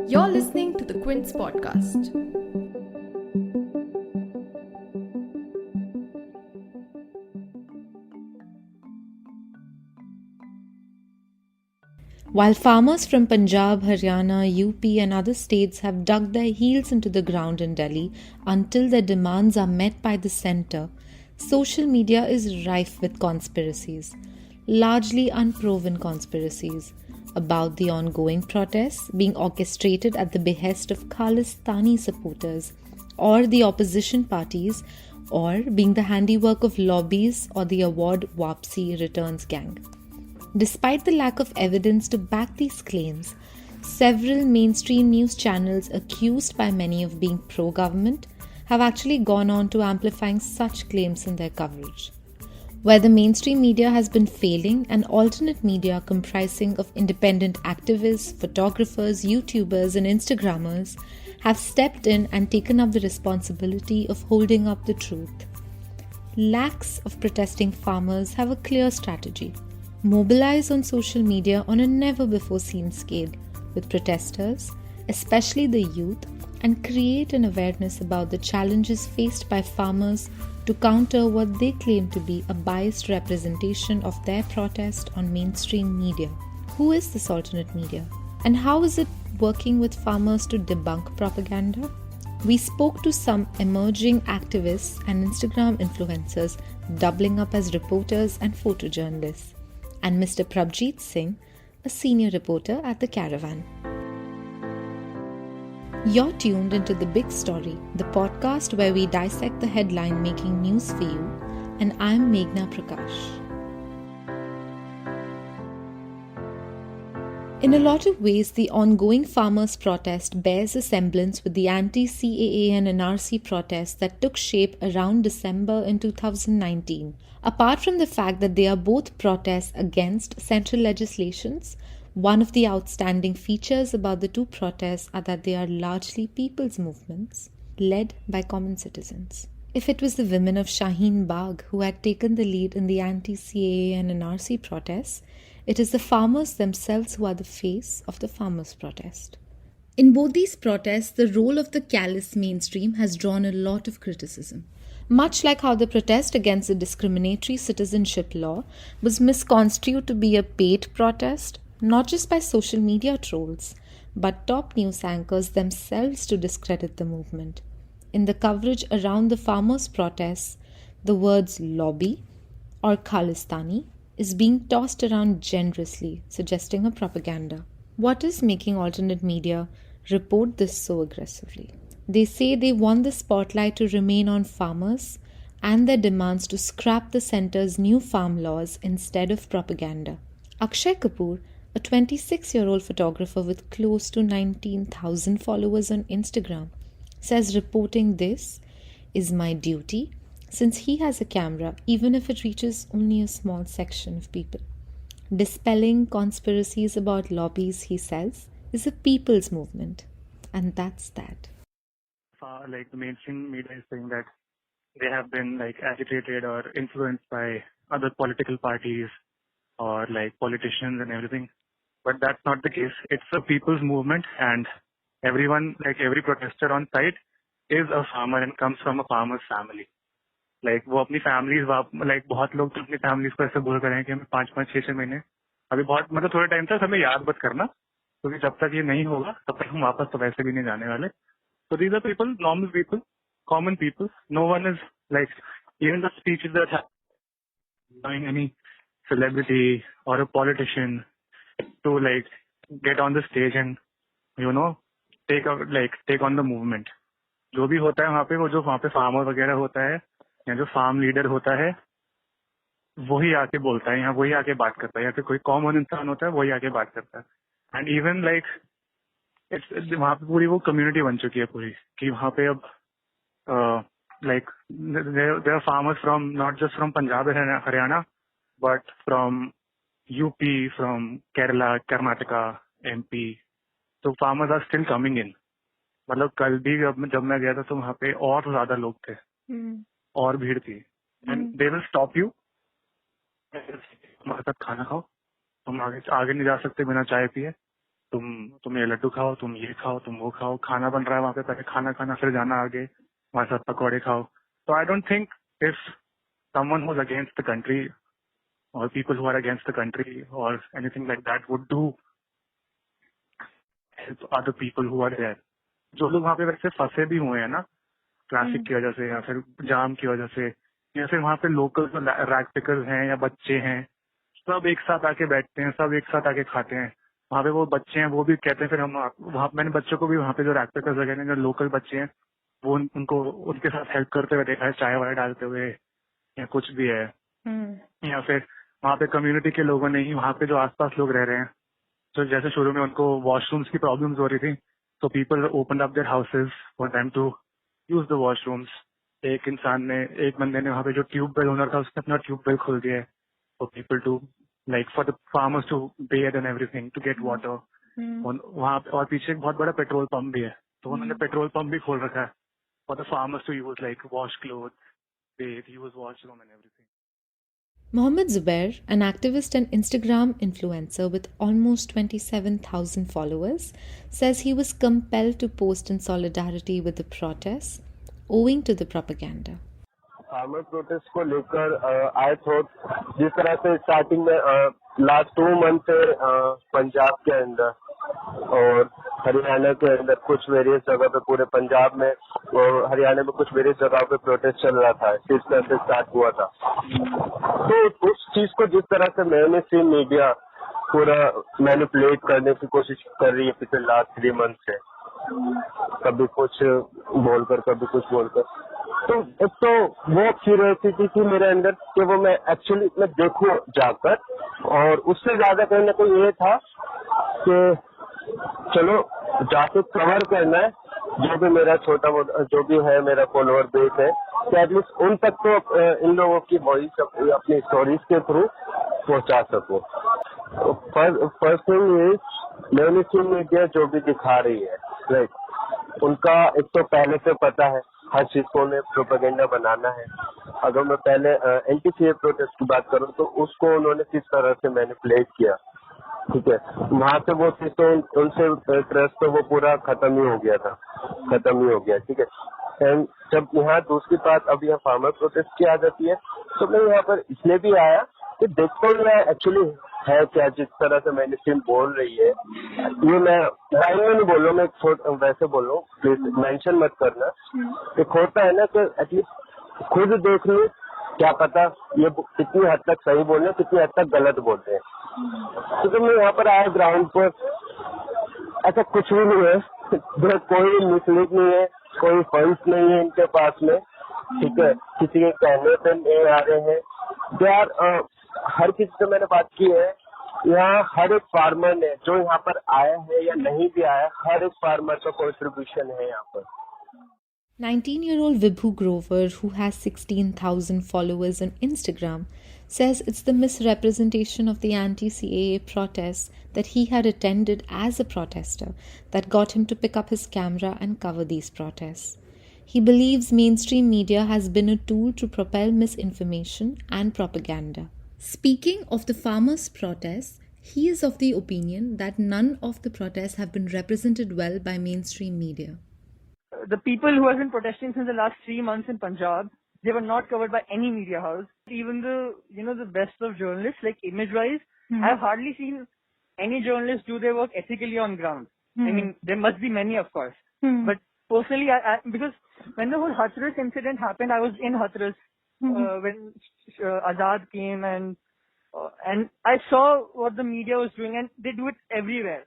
You're listening to the Quint's podcast. While farmers from Punjab, Haryana, UP, and other states have dug their heels into the ground in Delhi until their demands are met by the centre, social media is rife with conspiracies, largely unproven conspiracies, about the ongoing protests being orchestrated at the behest of Khalistani supporters or the opposition parties, or being the handiwork of lobbies or the award Wapsi returns gang. Despite the lack of evidence to back these claims, several mainstream news channels accused by many of being pro-government have actually gone on to amplifying such claims in their coverage. Where the mainstream media has been failing, an alternate media comprising of independent activists, photographers, YouTubers, and Instagrammers have stepped in and taken up the responsibility of holding up the truth. Lakhs of protesting farmers have a clear strategy: mobilize on social media on a never-before-seen scale with protesters, especially the youth, and create an awareness about the challenges faced by farmers to counter what they claim to be a biased representation of their protest on mainstream media. Who is this alternate media? And how is it working with farmers to debunk propaganda? We spoke to some emerging activists and Instagram influencers doubling up as reporters and photojournalists, and Mr. Prabjeet Singh, a senior reporter at The Caravan. You're tuned into The Big Story, the podcast where we dissect the headline making news for you, and I'm Meghna Prakash. In a lot of ways, the ongoing farmers' protest bears a semblance with the anti-CAA and NRC protests that took shape around December in 2019. Apart from the fact that they are both protests against central legislations, one of the outstanding features about the two protests are that they are largely people's movements, led by common citizens. If it was the women of Shaheen Bagh who had taken the lead in the anti-CAA and NRC protests, it is the farmers themselves who are the face of the farmers' protest. In both these protests, the role of the callous mainstream has drawn a lot of criticism. Much like how the protest against the discriminatory citizenship law was misconstrued to be a paid protest, not just by social media trolls, but top news anchors themselves to discredit the movement. In the coverage around the farmers' protests, the words lobby or Khalistani is being tossed around generously, suggesting a propaganda. What is making alternate media report this so aggressively? They say they want the spotlight to remain on farmers and their demands to scrap the centre's new farm laws instead of propaganda. Akshay Kapoor, a 26-year-old photographer with close to 19,000 followers on Instagram, says reporting this is my duty, since he has a camera, even if it reaches only a small section of people. Dispelling conspiracies about lobbies, he says, is a people's movement. And that's that. Like the mainstream media is saying that they have been agitated or influenced by other political parties or politicians and everything. But that's not the case. It's a people's movement, and everyone, every protester on site is a farmer and comes from a farmer's family. वो अपनी families बहुत लोग तो अपनी families को ऐसे बोल रहे हैं कि हमें 5-5, 6-6 महीने अभी बहुत थोड़े टाइम तक हमें याद मत करना, क्योंकि जब तक ये नहीं होगा तब तक हम वापस तो वैसे भी नहीं जाने वाले. So these are people, normal people, common people. No one is even the speeches that have any celebrity or a politician to get on the stage and take on the movement. जो भी होता है वहाँ पे farmer वगैरह होता है या जो फार्म लीडर होता है वही आके बोलता है, या वही आके बात करता है, या फिर कोई कॉमन इंसान होता है वही आके बात करता है. एंड इवन वहाँ पे पूरी वो कम्युनिटी बन चुकी है पूरी, कि वहाँ पे अब there are farmers from not just from Punjab and Haryana, but from UP, from Kerala, Karnataka, MP. So farmers are still coming in. कल भी जब मैं गया था तो वहाँ पे और ज्यादा लोग थे, और भीड़ थी. And they will stop you, हमारे साथ खाना खाओ, तुम आगे आगे नहीं जा सकते बिना चाय पिए, तुम ये लड्डू खाओ, तुम ये खाओ, तुम वो खाओ, खाना बन रहा है वहाँ पे, पहले खाना खाना फिर जाना आगे, हमारे साथ पकौड़े खाओ. तो I don't think if someone who's against the country or people who are against the country or anything like that would do help other people who are there. जो लोग वहाँ पे वैसे फंसे भी हुए हैं ना ट्रैफिक की वजह से या फिर जाम की वजह से, या फिर वहाँ पे लोकल जो रैग पिकर्स हैं या बच्चे हैं, सब एक साथ आके बैठते हैं, सब एक साथ आके खाते हैं. वहाँ पे वो बच्चे हैं वो भी कहते हैं फिर हम वहाँ, मैंने बच्चों को भी वहाँ पे जो रैग पिकर्स वगैरह जो लोकल बच्चे हैं वो उनको उनके साथ हेल्प करते हुए देखा है, चाय वाय डालते हुए या कुछ भी है. या फिर वहाँ पे कम्युनिटी के लोगों ने ही वहाँ पे जो आसपास लोग रह रहे हैं, तो जैसे शुरू में उनको वॉशरूम्स की प्रॉब्लम्स हो रही थी, तो people open up their houses for them to use the washrooms. एक बंदे ने वहाँ पे जो ट्यूबवेल ओनर था उसने अपना ट्यूबवेल खोल दिया है for people to like for the farmers to bathe and everything to get water. वहाँ पे और पीछे एक बहुत बड़ा पेट्रोल पंप भी है, तो उन्होंने पेट्रोल पंप भी खोल रखा है for the farmers to use like wash cloth, bathe, use washroom and everything. Mohammed Zubair, an activist and Instagram influencer with almost 27,000 followers, says he was compelled to post in solidarity with the protests owing to the propaganda. Farmer protest को लेकर I thought जिस तरह से starting में last 2 month से पंजाब के अंदर और हरियाणा के अंदर कुछ वेरियस जगह पे, पूरे पंजाब में और हरियाणा में कुछ वेरियस जगह पे प्रोटेस्ट चल रहा था, जिस तरह से स्टार्ट हुआ था. तो उस चीज को जिस तरह से मैंने सी मीडिया पूरा मैनिपुलेट करने की कोशिश कर रही है पिछले लास्ट 3 मंथ से, कभी कुछ बोलकर कभी कुछ बोलकर, तो एक तो वो क्यूरियोसिटी थी मेरे अंदर कि वो मैं एक्चुअली मैं देखूं जाकर, और उससे ज्यादा कहीं ना कहीं ये था कि चलो जाके कवर करना है जो भी मेरा छोटा मोटा जो भी है मेरा फॉलोअर बेस है, कि एटलीस्ट उन तक तो इन लोगों की वॉइस अपनी स्टोरीज के थ्रू पहुंचा सकूं. First thing is main stream media जो भी दिखा रही है, राइट, उनका एक तो पहले से पता है हर चीज को उन्हें प्रोपेगेंडा बनाना है. अगर मैं पहले एंटी सीए प्रोटेस्ट की बात करूं तो उसको उन्होंने किस तरह से मैनिपुलेट किया, ठीक है, वहां से वो चीज तो उनसे ट्रस्ट तो वो पूरा खत्म ही हो गया, ठीक है. एंड जब यहाँ दूसरी बात अब यहाँ फार्मर प्रोटेस्ट की आ जाती है, तो मैं यहाँ पर इसलिए भी आया कि देखता हूँ मैं एक्चुअली है क्या, जिस तरह से मैंने स्ट्रीम बोल रही है, ये मैं लाइन में नहीं बोल रहा हूँ, मैं वैसे बोल रहा हूँ, प्लीज मेंशन मत करना. एक होता है ना कि एटलीस्ट खुद देख लूँ, क्या पता ये कितनी हद तक सही बोल रहे हैं, कितनी हद तक गलत बोल रहे हैं. तो मैं यहाँ पर आया ग्राउंड पर, ऐसा कुछ भी नहीं है, कोई मिसलीड नहीं है, कोई फंड्स नहीं है इनके पास में, ठीक है, किसी के कहने पे नहीं आ रहे हैं. यार हर किसी से मैंने बात की है, यहाँ हर एक फार्मर ने जो यहाँ पर आया है या नहीं भी आया, हर एक फार्मर का कंट्रीब्यूशन है यहाँ पर. 19-year-old Vibhu Grover, who has 16,000 followers on Instagram, says it's the misrepresentation of the anti-CAA protests that he had attended as a protester that got him to pick up his camera and cover these protests. He believes mainstream media has been a tool to propel misinformation and propaganda. Speaking of the farmers' protests, he is of the opinion that none of the protests have been represented well by mainstream media. The people who have been protesting since the last 3 months in Punjab, they were not covered by any media house. Even the best of journalists, like image-wise, I've hardly seen any journalists do their work ethically on ground. I mean, there must be many, of course. But personally, because when the whole Hathras incident happened, I was in Hathras when Azad came, and I saw what the media was doing, and they do it everywhere.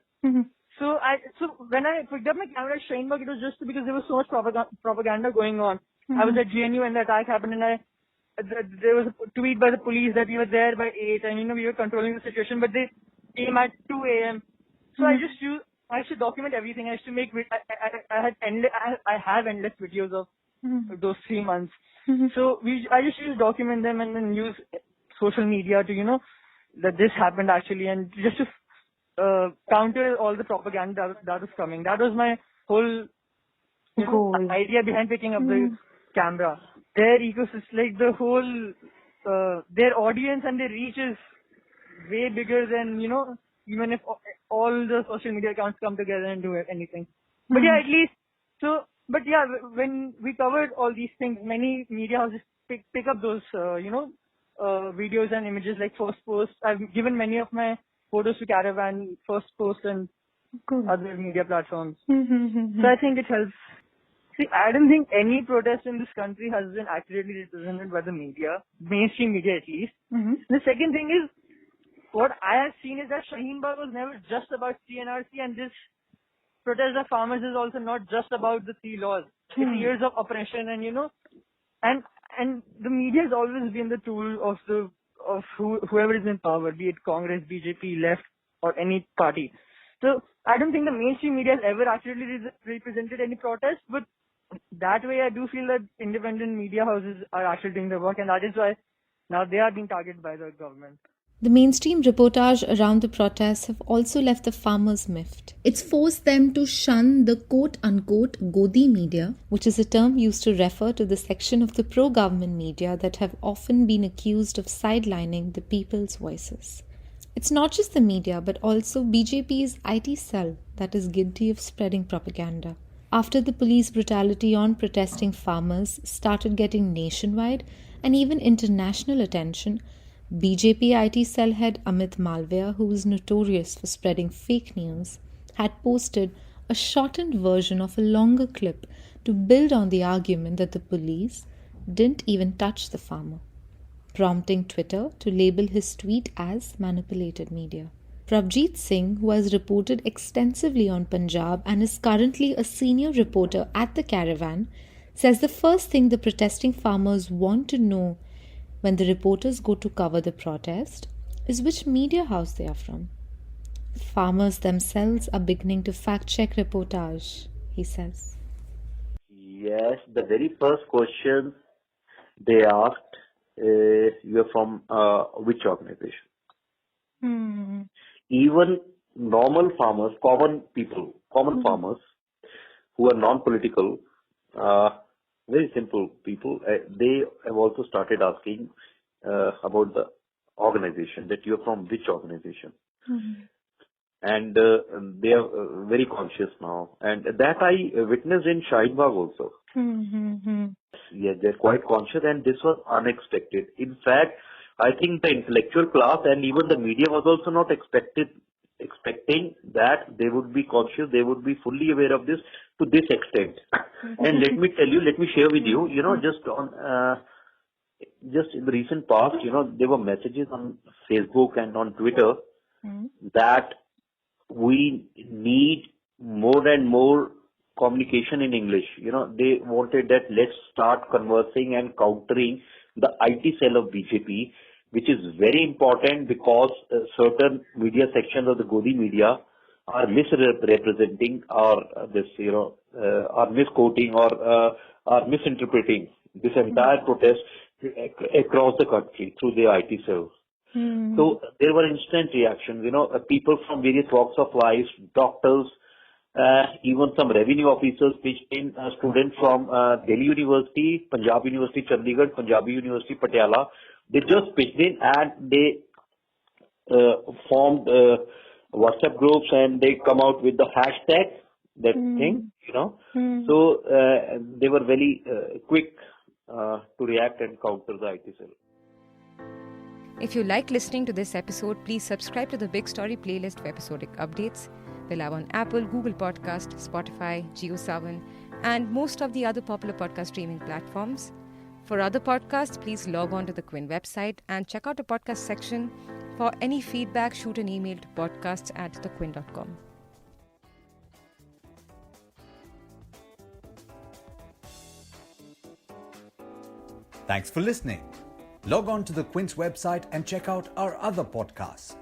So when I picked up my camera at Steinberg, it was just because there was so much propaganda going on. I was at GNU when the attack happened, and there was a tweet by the police that we were there by 8, and we were controlling the situation, but they came at 2 a.m. So I used to document everything. I used to make I have endless videos of those 3 months. So I just used to document them and then use social media to that this happened actually, and just to counter all the propaganda that was coming. That was my whole idea behind picking up the camera. Their ecosystem, like the whole, their audience and their reach is way bigger than, even if all the social media accounts come together and do anything. But yeah, at least, when we covered all these things, many media houses pick up those, videos and images like first post. I've given many of my photos to Caravan, first post and other media platforms. So I think it helps. See, I don't think any protest in this country has been accurately represented by the media, mainstream media at least. The second thing is, what I have seen is that Shaheen Bagh was never just about CNRC, and this protest of farmers is also not just about the 3 laws. It's years of oppression and the media has always been the tool of whoever is in power, be it Congress, BJP, left, or any party. So I don't think the mainstream media has ever accurately represented any protest, but that way I do feel that independent media houses are actually doing the work, and that is why now they are being targeted by the government. The mainstream reportage around the protests have also left the farmers miffed. It's forced them to shun the quote-unquote Godi media, which is a term used to refer to the section of the pro-government media that have often been accused of sidelining the people's voices. It's not just the media, but also BJP's IT cell that is guilty of spreading propaganda. After the police brutality on protesting farmers started getting nationwide and even international attention, BJP IT cell head Amit Malviya, who is notorious for spreading fake news, had posted a shortened version of a longer clip to build on the argument that the police didn't even touch the farmer, prompting Twitter to label his tweet as manipulated media. Prabjeet Singh, who has reported extensively on Punjab and is currently a senior reporter at the Caravan, says the first thing the protesting farmers want to know when the reporters go to cover the protest is which media house they are from. Farmers themselves are beginning to fact-check reportage, he says. Yes, the very first question they asked is, you're from which organization? Even normal farmers, common farmers who are non-political, very simple people, they have also started asking about the organization, that you're from which organization. And they are very conscious now. And that I witnessed in Shaheen Bagh also. Yeah, they're quite conscious, and this was unexpected. In fact, I think the intellectual class and even the media was also not expecting that they would be conscious, they would be fully aware of this to this extent. And let me share with you, just in the recent past, there were messages on Facebook and on Twitter that we need more and more communication in English. They wanted that let's start conversing and countering the IT cell of BJP, which is very important because certain media sections of the Godi media are misrepresenting or are misquoting or are misinterpreting this entire protest across the country through their IT cells. So there were instant reactions, people from various walks of life, doctors, even some revenue officers pitched in, students from Delhi University, Punjab University, Chandigarh, Punjabi University, Patiala. They just pitched in and they formed WhatsApp groups and they come out with the hashtag, that thing, So they were very quick to react and counter the IT cell. If you like listening to this episode, please subscribe to the Big Story playlist for episodic updates. We're live on Apple, Google Podcast, Spotify, JioSaavn, and most of the other popular podcast streaming platforms. For other podcasts, please log on to the Quint website and check out the podcast section. For any feedback, shoot an email to podcasts@thequint.com. Thanks for listening. Log on to the Quint's website and check out our other podcasts.